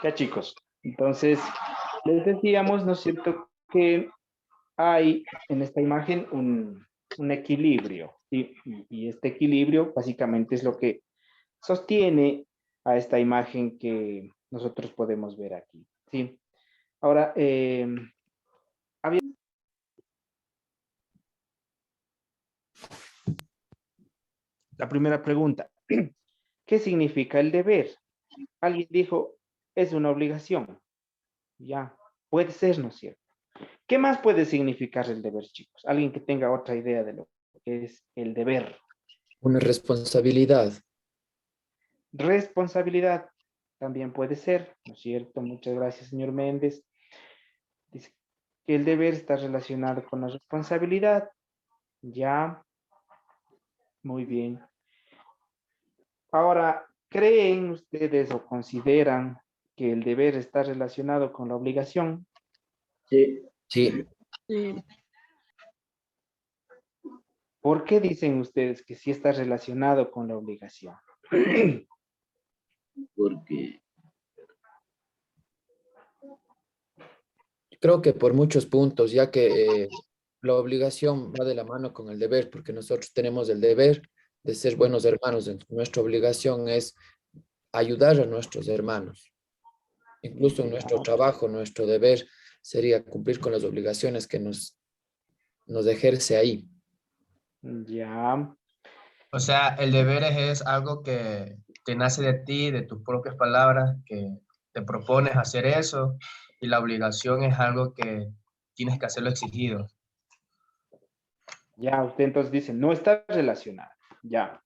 Ya chicos, entonces les decíamos, ¿no es cierto?, que hay en esta imagen un equilibrio, ¿sí? Y este equilibrio básicamente es lo que sostiene a esta imagen que nosotros podemos ver aquí, ¿sí? Ahora, la primera pregunta, ¿qué significa el deber? Alguien dijo, es una obligación. Ya, puede ser, ¿no es cierto? ¿Qué más puede significar el deber, chicos? Alguien que tenga otra idea de lo que es el deber. Una responsabilidad. Responsabilidad también puede ser, ¿no es cierto? Muchas gracias, señor Méndez. Dice que el deber está relacionado con la responsabilidad. Ya, muy bien. Ahora, ¿creen ustedes o consideran que el deber está relacionado con la obligación? Sí. Sí, ¿Por qué dicen ustedes que sí está relacionado con la obligación? Porque creo que por muchos puntos, ya que la obligación va de la mano con el deber, porque nosotros tenemos el deber de ser buenos hermanos. Nuestra obligación es ayudar a nuestros hermanos. Incluso en nuestro trabajo, nuestro deber sería cumplir con las obligaciones que nos ejerce ahí. Ya, O sea, el deber es algo que te nace de ti, de tus propias palabras, que te propones hacer eso, y la obligación es algo que tienes que hacerlo exigido. ya, usted entonces dice, no está relacionado. Ya,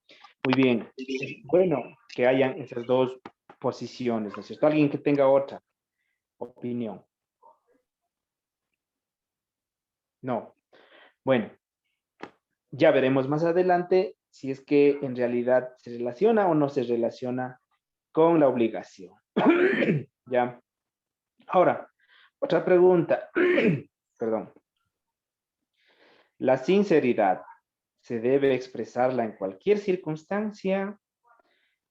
muy bien. Bueno, que hayan esas dos posiciones, ¿no es cierto? Alguien que tenga otra opinión. No. Bueno, ya veremos más adelante si es que en realidad se relaciona o no se relaciona con la obligación. Ya. Ahora, otra pregunta. Perdón. La sinceridad se debe expresarla en cualquier circunstancia.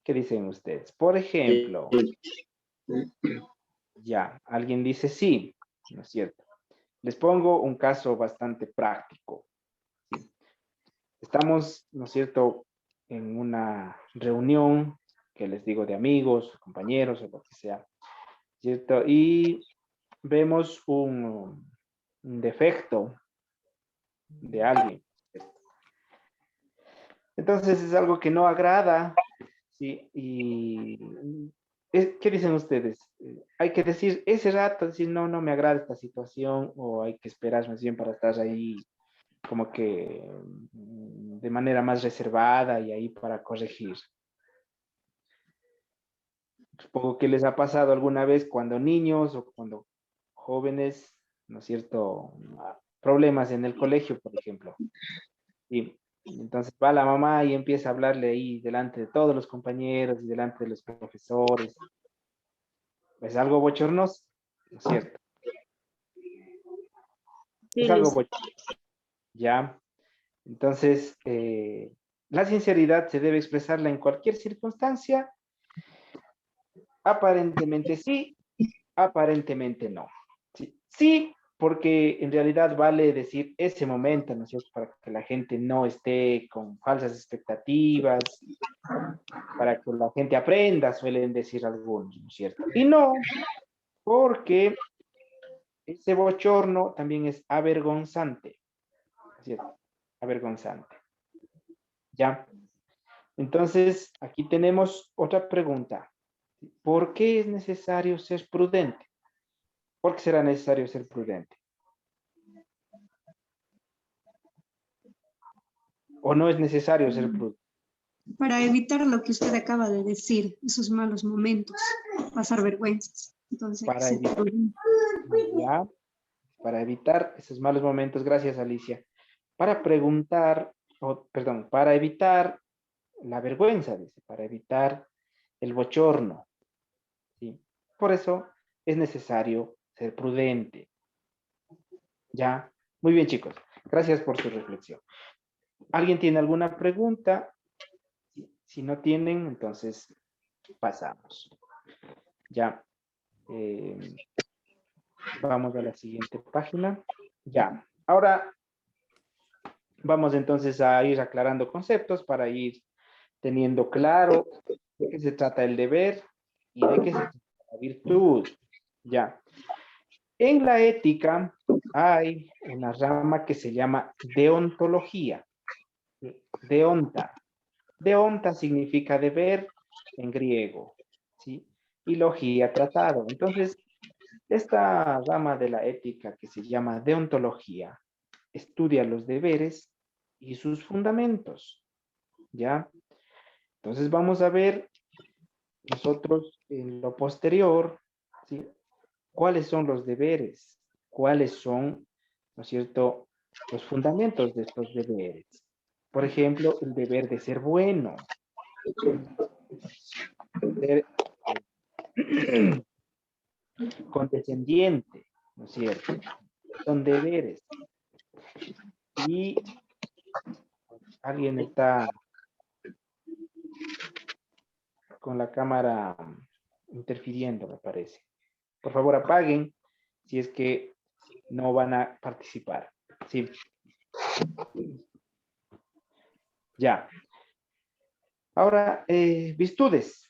¿Qué dicen ustedes? Por ejemplo, ya, alguien dice sí, ¿no es cierto? Les pongo un caso bastante práctico. Estamos, ¿no es cierto?, en una reunión, que les digo, de amigos, compañeros o lo que sea, ¿cierto? Y vemos un defecto de alguien. Entonces es algo que no agrada, ¿sí? Y ¿qué dicen ustedes? Hay que decir ese rato, decir, no, no me agrada esta situación, o hay que esperar más bien para estar ahí como que de manera más reservada y ahí para corregir. Supongo que les ha pasado alguna vez cuando niños o cuando jóvenes, ¿no es cierto? Problemas en el colegio, por ejemplo. Y entonces va la mamá y empieza a hablarle ahí delante de todos los compañeros y delante de los profesores. Es algo bochornoso, ¿no es cierto? Sí, Es algo Luis. bochornoso, ¿ya? Entonces, la sinceridad se debe expresarla en cualquier circunstancia. Aparentemente sí, aparentemente no. Sí, sí, porque en realidad vale decir ese momento, ¿no es cierto? Para que la gente no esté con falsas expectativas, para que la gente aprenda, suelen decir algunos, ¿no es cierto? Y no, porque ese bochorno también es avergonzante, ¿no es cierto? Avergonzante. ¿Ya? Entonces, aquí tenemos otra pregunta. ¿Por qué es necesario ser prudente? ¿Por qué será necesario ser prudente? ¿O no es necesario ser prudente? Para evitar lo que usted acaba de decir, esos malos momentos, pasar vergüenzas. Entonces, Para sí. evitar, ¿ya? Para evitar esos malos momentos, gracias Alicia. Para preguntar, perdón, para evitar la vergüenza, dice, para evitar el bochorno, ¿sí? Por eso es necesario ser prudente, ¿ya? Muy bien, chicos. Gracias por su reflexión. ¿Alguien tiene alguna pregunta? Si no tienen, entonces pasamos. Ya. Vamos a la siguiente página. Ya, ahora vamos entonces a ir aclarando conceptos para ir teniendo claro de qué se trata el deber y de qué se trata la virtud. Ya. En la ética hay una rama que se llama deontología. Deonta. Deonta significa deber en griego, ¿sí? Y logía, tratado. Entonces, esta rama de la ética que se llama deontología estudia los deberes y sus fundamentos, ¿ya? Entonces vamos a ver nosotros en lo posterior, ¿sí? ¿Cuáles son los deberes? ¿Cuáles son, no es cierto, los fundamentos de estos deberes? Por ejemplo, el deber de ser bueno, ser condescendiente, ¿no es cierto? Son deberes. Y alguien está con la cámara interfiriendo, me parece. Por favor, apaguen si es que no van a participar. Sí. Ya. Ahora, virtudes.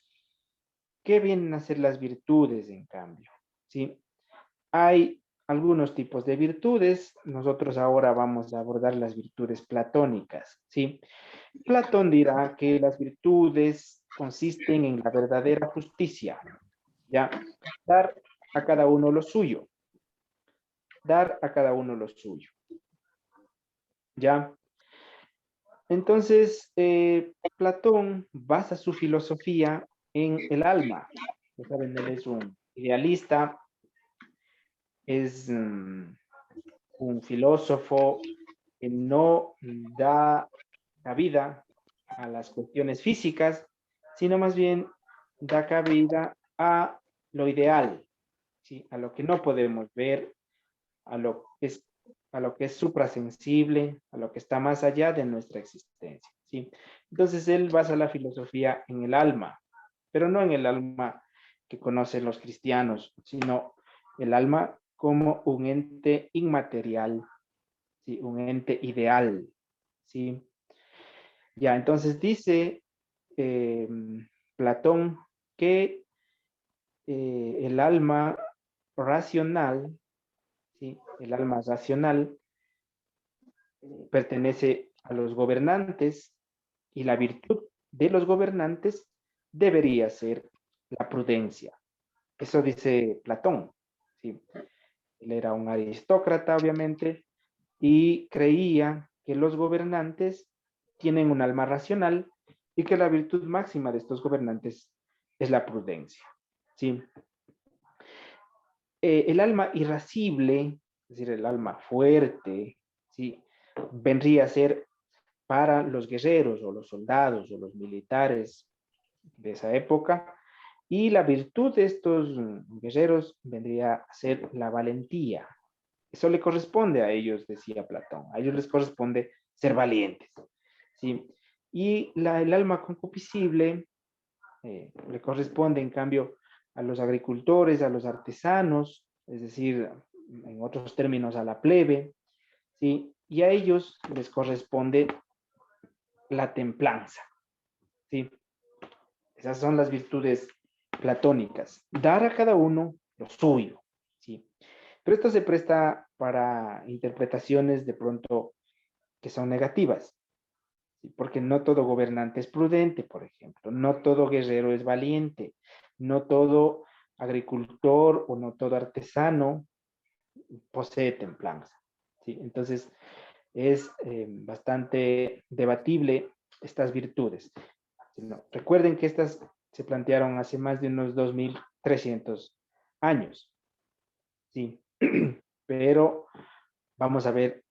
¿Qué vienen a ser las virtudes, en cambio? ¿Sí? Hay algunos tipos de virtudes. Nosotros ahora vamos a abordar las virtudes platónicas, ¿sí? Platón dirá que las virtudes consisten en la verdadera justicia, ¿ya? Dar a cada uno lo suyo. Dar a cada uno lo suyo. ¿Ya? Entonces, Platón basa su filosofía en el alma. Ya saben, él es un idealista, es un filósofo que no da cabida a las cuestiones físicas, sino más bien da cabida a lo ideal, ¿sí? A lo que no podemos ver, a lo que es suprasensible, a lo que está más allá de nuestra existencia, ¿sí? Entonces él basa la filosofía en el alma, pero no en el alma que conocen los cristianos, sino el alma como un ente inmaterial, ¿sí? Un ente ideal, ¿sí? Ya, entonces dice Platón que el alma racional, ¿sí? El alma racional pertenece a los gobernantes y la virtud de los gobernantes debería ser la prudencia. Eso dice Platón, ¿sí? Él era un aristócrata, obviamente, y creía que los gobernantes tienen un alma racional y que la virtud máxima de estos gobernantes es la prudencia, ¿sí? El alma irascible, es decir, el alma fuerte, ¿sí? Vendría a ser para los guerreros o los soldados o los militares de esa época, y la virtud de estos guerreros vendría a ser la valentía. Eso le corresponde a ellos, decía Platón. A ellos les corresponde ser valientes, ¿sí? Y el alma concupiscible le corresponde, en cambio, a los agricultores, a los artesanos, es decir, en otros términos, a la plebe, ¿sí? Y a ellos les corresponde la templanza, ¿sí? Esas son las virtudes platónicas. Dar a cada uno lo suyo, ¿sí? Pero esto se presta para interpretaciones de pronto que son negativas, ¿sí? Porque no todo gobernante es prudente, por ejemplo. No todo guerrero es valiente. No todo agricultor o no todo artesano posee templanza, ¿sí? Entonces, es bastante debatible estas virtudes. No, recuerden que estas se plantearon hace más de unos 2300 años, ¿sí? Pero vamos a ver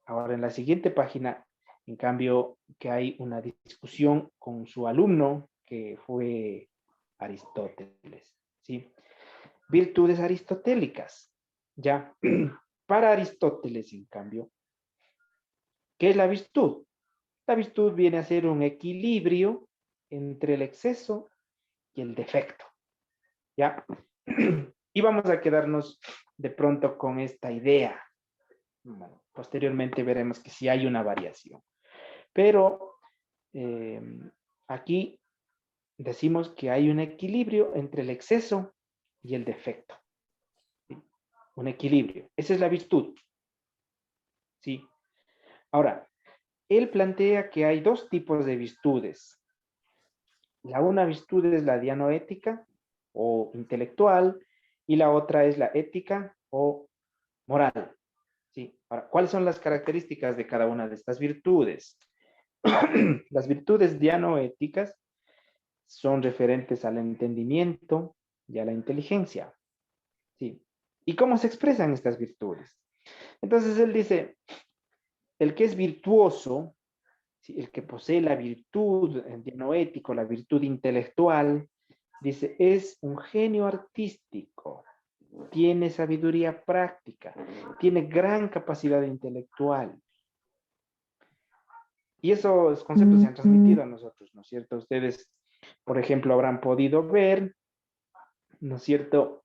ahora en la siguiente página, en cambio, que hay una discusión con su alumno, que fue Aristóteles, ¿sí? Virtudes aristotélicas, ¿ya? Para Aristóteles, en cambio, ¿qué es la virtud? La virtud viene a ser un equilibrio entre el exceso y el defecto, ¿ya? Y vamos a quedarnos de pronto con esta idea. Bueno, posteriormente veremos que sí hay una variación. Pero aquí decimos que hay un equilibrio entre el exceso y el defecto. ¿Sí? Un equilibrio. Esa es la virtud. ¿Sí? Ahora, él plantea que hay dos tipos de virtudes. La una virtud es la dianoética o intelectual y la otra es la ética o moral. ¿Sí? Ahora, ¿cuáles son las características de cada una de estas virtudes? Las virtudes dianoéticas son referentes al entendimiento y a la inteligencia. ¿Sí? ¿Y cómo se expresan estas virtudes? Entonces él dice, el que es virtuoso, ¿sí? El que posee la virtud dianoético, la virtud intelectual, dice, es un genio artístico, tiene sabiduría práctica, tiene gran capacidad intelectual. Y esos conceptos se han transmitido a nosotros, ¿no es cierto? Ustedes, por ejemplo, habrán podido ver, ¿no es cierto?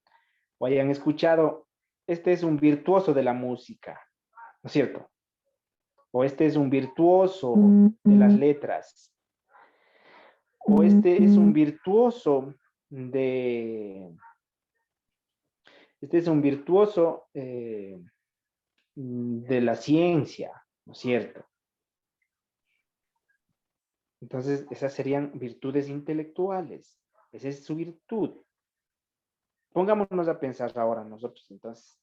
O hayan escuchado, este es un virtuoso de la música, ¿no es cierto? O este es un virtuoso de las letras. O este es un virtuoso de... Este es un virtuoso de la ciencia, ¿no es cierto? Entonces, esas serían virtudes intelectuales. Esa es su virtud. Pongámonos a pensar ahora nosotros, entonces,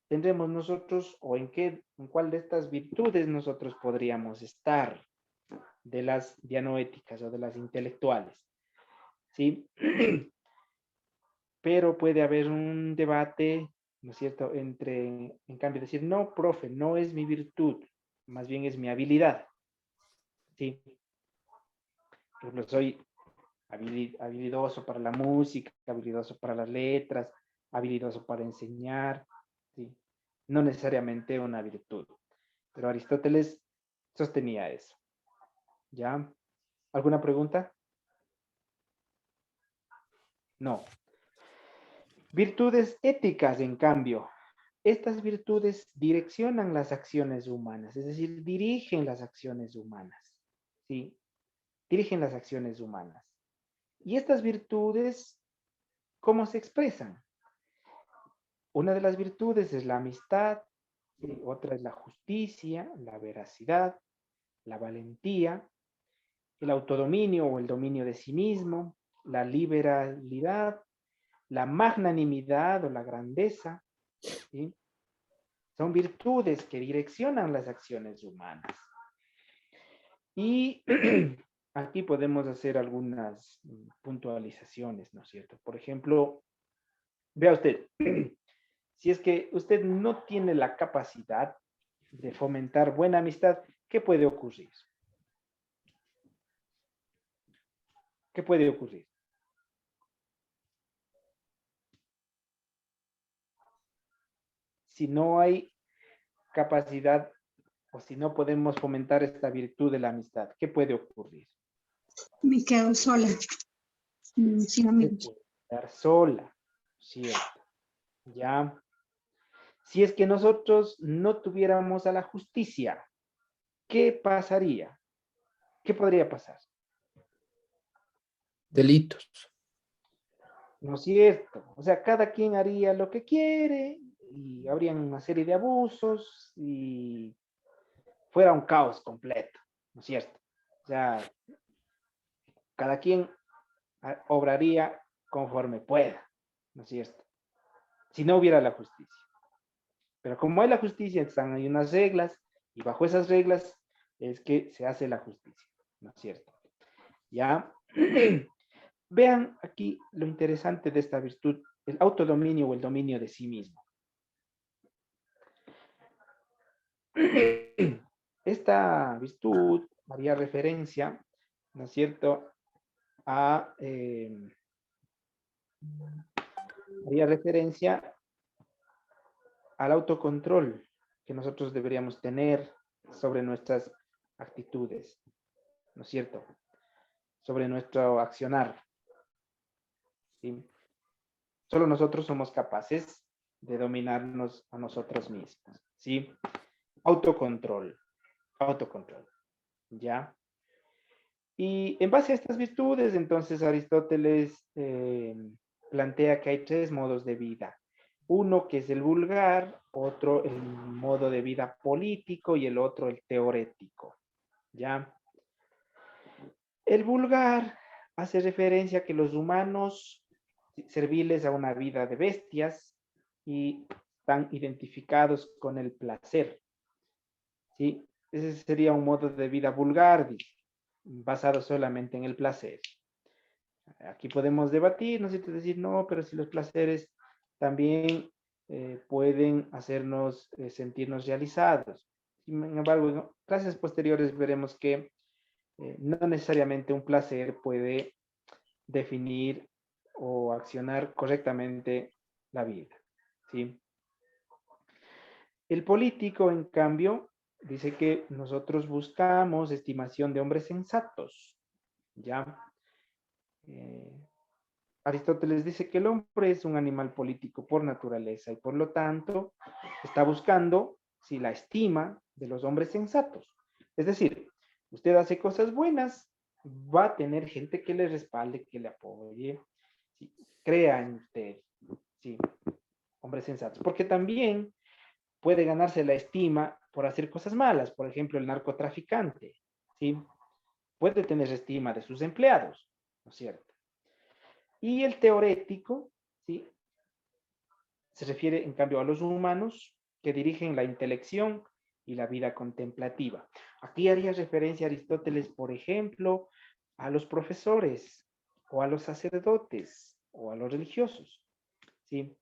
¿tendremos nosotros o en cuál de estas virtudes nosotros podríamos estar de las dianoéticas o de las intelectuales? ¿Sí? Pero puede haber un debate, ¿no es cierto?, entre, en cambio, decir, no, profe, no es mi virtud, más bien es mi habilidad. ¿Sí? Por ejemplo, soy habilidoso para la música, habilidoso para las letras, habilidoso para enseñar, ¿sí? No necesariamente una virtud. Pero Aristóteles sostenía eso. ¿Ya? ¿Alguna pregunta? No. Virtudes éticas, en cambio. Estas virtudes direccionan las acciones humanas, es decir, dirigen las acciones humanas. ¿Sí? Dirigen las acciones humanas. Y estas virtudes, ¿cómo se expresan? Una de las virtudes es la amistad, otra es la justicia, la veracidad, la valentía, el autodominio o el dominio de sí mismo, la liberalidad, la magnanimidad o la grandeza. ¿Sí? Son virtudes que direccionan las acciones humanas. Y aquí podemos hacer algunas puntualizaciones, ¿no es cierto? Por ejemplo, vea usted, si es que usted no tiene la capacidad de fomentar buena amistad, ¿qué puede ocurrir? ¿Qué puede ocurrir? Si no hay capacidad o si no podemos fomentar esta virtud de la amistad, ¿qué puede ocurrir? Me quedo sola, sin Se amigos. puede quedar sola, ¿cierto? Ya. Si es que nosotros no tuviéramos a la justicia, ¿qué pasaría? ¿Qué podría pasar? Delitos. ¿No es cierto? O sea, cada quien haría lo que quiere y habría una serie de abusos y fuera un caos completo, ¿no es cierto? O sea, cada quien obraría conforme pueda, ¿no es cierto? Si no hubiera la justicia. Pero como hay la justicia, están ahí unas reglas y bajo esas reglas es que se hace la justicia, ¿no es cierto? Ya. Vean aquí lo interesante de esta virtud, el autodominio o el dominio de sí mismo. Esta virtud haría referencia, ¿no es cierto?, haría referencia al autocontrol que nosotros deberíamos tener sobre nuestras actitudes, ¿no es cierto?, sobre nuestro accionar. ¿Sí? Solo nosotros somos capaces de dominarnos a nosotros mismos, ¿sí? Autocontrol, autocontrol, ¿ya? Y en base a estas virtudes, entonces Aristóteles plantea que hay tres modos de vida. Uno que es el vulgar, otro el modo de vida político y el otro el teorético, ¿ya? El vulgar hace referencia a que los humanos serviles a una vida de bestias y están identificados con el placer, ¿sí? Ese sería un modo de vida vulgar, basado solamente en el placer. Aquí podemos debatir, ¿no es cierto? Decir, no, pero si los placeres también pueden hacernos sentirnos realizados. Sin embargo, en clases posteriores veremos que no necesariamente un placer puede definir o accionar correctamente la vida, ¿sí? El político, en cambio, dice que nosotros buscamos estimación de hombres sensatos, ¿ya? Aristóteles dice que el hombre es un animal político por naturaleza y por lo tanto está buscando si la estima de los hombres sensatos. Es decir, usted hace cosas buenas, va a tener gente que le respalde, que le apoye, ¿sí? Crea en usted, ¿sí? Hombres sensatos. Porque también puede ganarse la estima por hacer cosas malas. Por ejemplo, el narcotraficante, ¿sí? Puede tener estima de sus empleados, ¿no es cierto? Y el teorético, ¿sí? Se refiere, en cambio, a los humanos que dirigen la intelección y la vida contemplativa. Aquí haría referencia a Aristóteles, por ejemplo, a los profesores, o a los sacerdotes, o a los religiosos, ¿sí?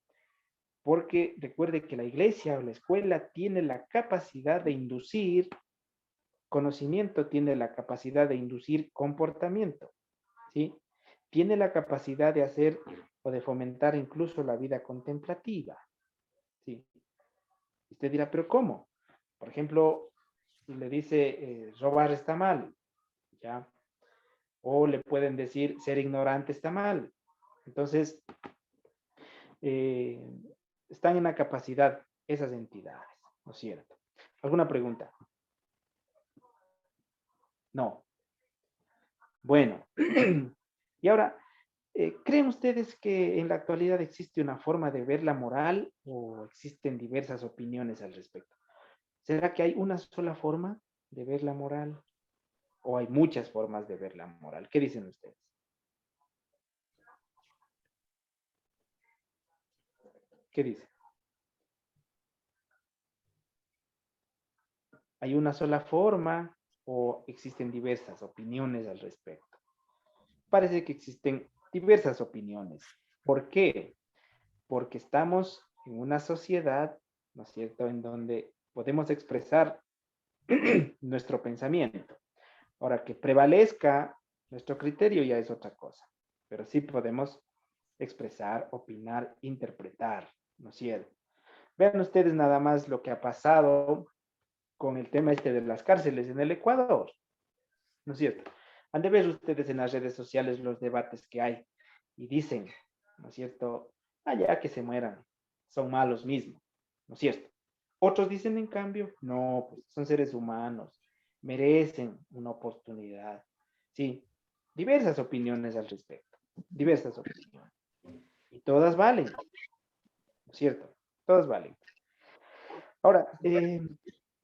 Porque recuerde que la iglesia o la escuela tiene la capacidad de inducir conocimiento, tiene la capacidad de inducir comportamiento, ¿sí? Tiene la capacidad de hacer o de fomentar incluso la vida contemplativa, ¿sí? Usted dirá, ¿pero cómo? Por ejemplo, si le dice robar está mal, ¿ya? O le pueden decir ser ignorante está mal. Entonces, eh, están en la capacidad esas entidades, ¿no es cierto? ¿Alguna pregunta? No. Bueno, y ahora, ¿creen ustedes que en la actualidad existe una forma de ver la moral o existen diversas opiniones al respecto? ¿Será que hay una sola forma de ver la moral o hay muchas formas de ver la moral? ¿Qué dicen ustedes? ¿Qué dicen? ¿Hay una sola forma o existen diversas opiniones al respecto? Parece que existen diversas opiniones. ¿Por qué? Porque estamos en una sociedad, ¿no es cierto?, en donde podemos expresar nuestro pensamiento. Ahora, que prevalezca nuestro criterio ya es otra cosa, pero sí podemos expresar, opinar, interpretar, ¿no es cierto? Vean ustedes nada más lo que ha pasado con el tema este de las cárceles en el Ecuador, ¿no es cierto? Han de ver ustedes en las redes sociales los debates que hay y dicen, ¿no es cierto? Allá que se mueran, son malos mismos, ¿no es cierto? Otros dicen, en cambio, no, pues son seres humanos, merecen una oportunidad. Sí, diversas opiniones al respecto, diversas opiniones. Y todas valen, ¿no es cierto? Todas valen. Ahora,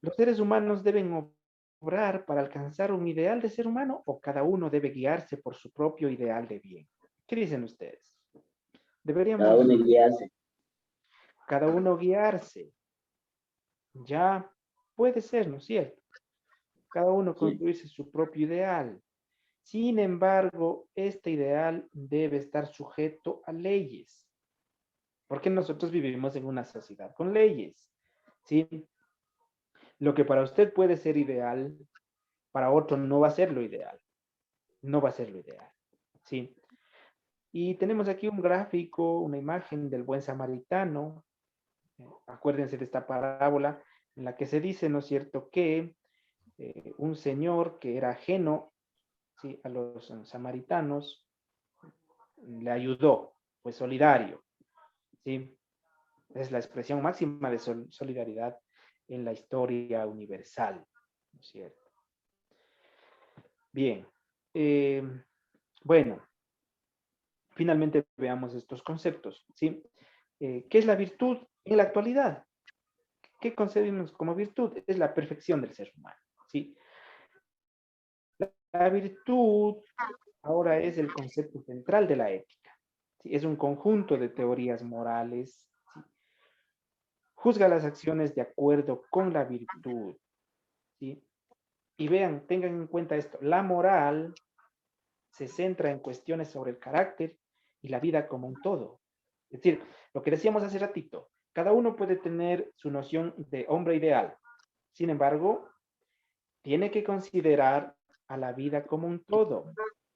¿los seres humanos deben obrar para alcanzar un ideal de ser humano o cada uno debe guiarse por su propio ideal de bien? ¿Qué dicen ustedes? Cada Deberíamos uno guiarse. cada uno guiarse. Ya puede ser, ¿no es cierto? Cada uno Sí, construirse su propio ideal. Sin embargo, este ideal debe estar sujeto a leyes, porque nosotros vivimos en una sociedad con leyes, ¿sí? Lo que para usted puede ser ideal, para otro no va a ser lo ideal, no va a ser lo ideal, ¿sí? Y tenemos aquí un gráfico, una imagen del buen samaritano. Acuérdense de esta parábola en la que se dice, ¿no es cierto?, que un señor que era ajeno, ¿sí?, a los samaritanos, le ayudó, fue solidario. ¿sí? Es la expresión máxima de solidaridad en la historia universal, ¿no es cierto? Bien. Bueno, finalmente veamos estos conceptos, ¿sí? ¿Qué es la virtud en la actualidad? ¿Qué concebimos como virtud? Es la perfección del ser humano, ¿sí? La virtud ahora es el concepto central de la ética, ¿sí? Es un conjunto de teorías morales, ¿sí? Juzga las acciones de acuerdo con la virtud, ¿sí? Y vean, tengan en cuenta esto, la moral se centra en cuestiones sobre el carácter y la vida como un todo. Es decir, lo que decíamos hace ratito, cada uno puede tener su noción de hombre ideal. Sin embargo, tiene que considerar a la vida como un todo.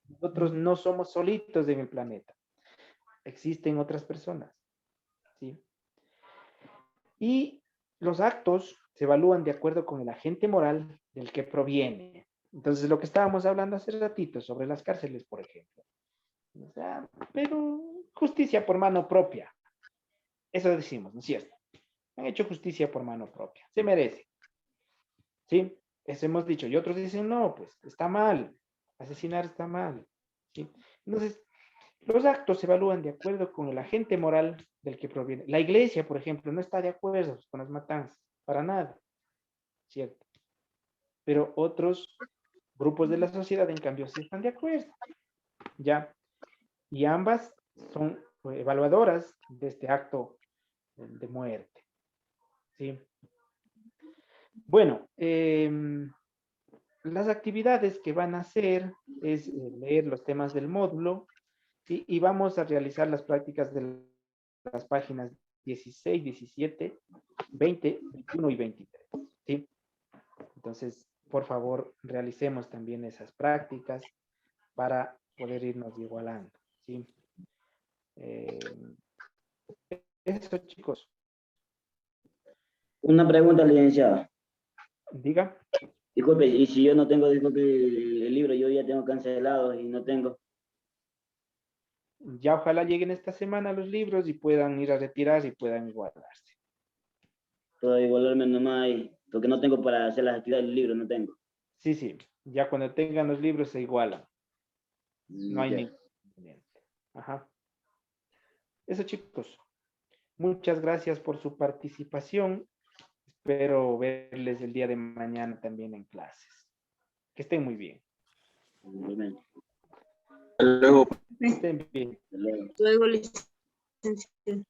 Nosotros no somos solitos en el planeta. Existen otras personas, ¿sí? Y los actos se evalúan de acuerdo con el agente moral del que proviene. Entonces, lo que estábamos hablando hace ratito sobre las cárceles, por ejemplo. O sea, pero justicia por mano propia. Eso decimos, ¿no es cierto? Han hecho justicia por mano propia. Se merece. ¿Sí? Eso hemos dicho. Y otros dicen, no, pues está mal. Asesinar está mal. ¿Sí? Entonces, los actos se evalúan de acuerdo con el agente moral del que proviene. La iglesia, por ejemplo, no está de acuerdo con las matanzas. Para nada. ¿Cierto? Pero otros grupos de la sociedad, en cambio, sí están de acuerdo. ¿Ya? Y ambas son evaluadoras de este acto de muerte. ¿Sí? Bueno, las actividades que van a hacer es leer los temas del módulo, ¿sí? Y vamos a realizar las prácticas de las páginas 16, 17, 20, 21 y 23. ¿Sí? Entonces, por favor, realicemos también esas prácticas para poder irnos igualando. ¿Sí? Eso, chicos. Una pregunta, licenciado. Diga. Disculpe, y si yo no tengo, disculpe, el libro, yo ya tengo cancelado y no tengo. Ya ojalá lleguen esta semana los libros y puedan ir a retirar y puedan igualarse. Puedo igualarme nomás, porque no tengo para hacer las actividades del libro, no tengo. Sí, sí. Ya cuando tengan los libros se igualan. No hay Ya. ningún inconveniente. Ajá. Eso, chicos. Muchas gracias por su participación. Espero verles el día de mañana también en clases. Que estén muy bien. Igualmente. Hasta luego. Que estén bien. Hasta luego. Luego, licenciado.